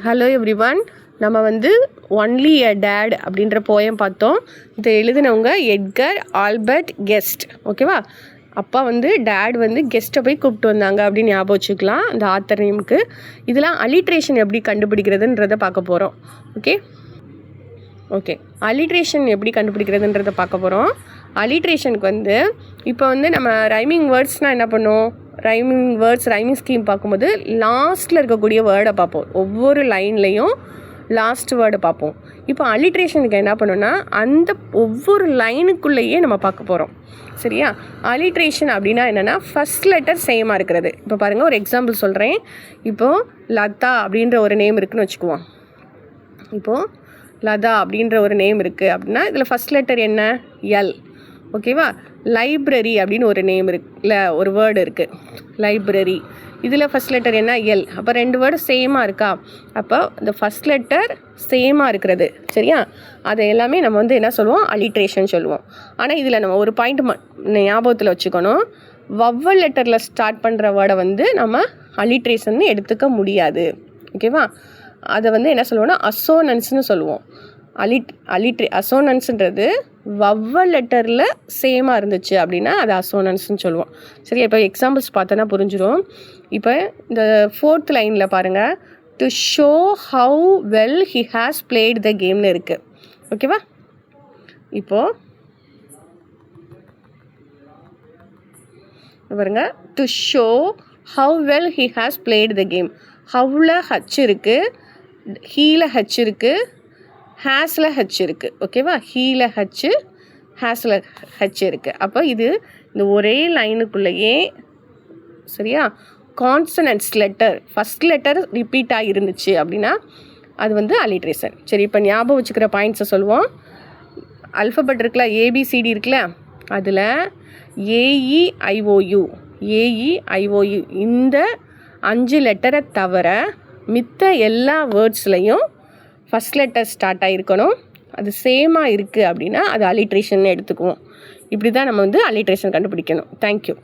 Hello everyone. நம்ம வந்து only a date அப்படின்ற போயம் பார்த்தோம். இதை எழுதினவங்க எட்கர் ஆல்பர்ட் கெஸ்ட். ஓகேவா? அப்பா வந்து டேட் வந்து கெஸ்ட்டை போய் கூப்பிட்டு வந்தாங்க அப்படின்னு ஞாபகம் வச்சுக்கலாம் அந்த ஆத்தர் நேமுக்கு. இதெல்லாம் அலிட்ரேஷன் எப்படி கண்டுபிடிக்கிறதுன்றதை பார்க்க போகிறோம். ஓகே அலிட்ரேஷன் எப்படி கண்டுபிடிக்கிறதுன்றதை பார்க்க போகிறோம். அலிட்ரேஷனுக்கு வந்து இப்போ வந்து நம்ம ரைமிங் வேர்ட்ஸ்னால் என்ன பண்ணுவோம்? ரைமிங் ஸ்கீம் பார்க்கும்போது லாஸ்ட்டில் இருக்கக்கூடிய வேர்டை பார்ப்போம். ஒவ்வொரு லைன்லேயும் லாஸ்ட் வேர்டை பார்ப்போம். இப்போ அலிட்ரேஷனுக்கு என்ன பண்ணோன்னா அந்த ஒவ்வொரு லைனுக்குள்ளேயே நம்ம பார்க்க போகிறோம். சரியா? அலிட்ரேஷன் அப்படின்னா என்னென்னா ஃபஸ்ட் லெட்டர் சேமாக இருக்கிறது. இப்போ பாருங்கள், ஒரு எக்ஸாம்பிள் சொல்கிறேன். இப்போது லதா அப்படின்ற ஒரு நேம் இருக்குதுன்னு வச்சுக்குவோம். இப்போது லதா அப்படின்ற ஒரு நேம் இருக்குது அப்படின்னா இதில் ஃபஸ்ட் லெட்டர் என்ன? எல். ஓகேவா? லைப்ரரி அப்படின்னு ஒரு நேம் இல்லை ஒரு வேர்டு இருக்குது, லைப்ரரி. இதில் ஃபஸ்ட் லெட்டர் என்ன? எல். அப்போ ரெண்டு வேர்டு சேமாக இருக்கா? அப்போ இந்த ஃபஸ்ட் லெட்டர் சேமாக இருக்கிறது. சரியா? அதை எல்லாமே நம்ம வந்து என்ன சொல்லுவோம்? அலிட்ரேஷன் சொல்லுவோம். ஆனால் இதில் நம்ம ஒரு பாயிண்ட் ஞாபகத்தில் வச்சுக்கணும். வவ்வல் லெட்டரில் ஸ்டார்ட் பண்ணுற வேர்டை வந்து நம்ம அலிட்ரேஷன் எடுத்துக்க முடியாது. ஓகேவா? அதை வந்து என்ன சொல்லுவோம்னா அசோனன்ஸ்னு சொல்லுவோம். அசோனன்ஸுன்றது வவ்வல் லெட்டரில் சேமாக இருந்துச்சு அப்படின்னா அது அசோனன்ஸ்னு சொல்லுவோம். சரி, இப்போ எக்ஸாம்பிள்ஸ் பார்த்தோன்னா புரிஞ்சிடும். இப்போ இந்த 4th லைனில் பாருங்கள், to show how well he has played the கேம்னு இருக்குது. ஓகேவா? இப்போது பாருங்க, to show how well he has played the game. ஹவ்வில் ஹச் இருக்குது, ஹீல ஹச் இருக்குது, ஹேஸில் ஹச் இருக்குது. ஓகேவா? ஹீல ஹச்சு, ஹேஸில் ஹச் இருக்குது. அப்போ இது இந்த ஒரே லைனுக்குள்ளேயே சரியா consonants letter first letter repeat ஆகிருந்துச்சு அப்படின்னா அது வந்து அலிட்ரேஷன். சரி, இப்போ ஞாபகம் வச்சுக்கிற பாயிண்ட்ஸை சொல்லுவோம். அல்ஃபபெட் இருக்குல்ல, ஏபிசிடி இருக்குல்ல, அதில் ஏஇஐஓயு இந்த 5 லெட்டரை தவிர மித்த எல்லா வேர்ட்ஸ்லையும் ஃபஸ்ட் லெட்டர் ஸ்டார்ட் ஆகிருக்கணும். அது சேமாக இருக்குது அப்படின்னா அது அலிட்ரேஷன் எடுத்துக்குவோம். இப்படி தான் நம்ம வந்து அலிட்ரேஷன் கண்டுபிடிக்கணும். தேங்க்யூ.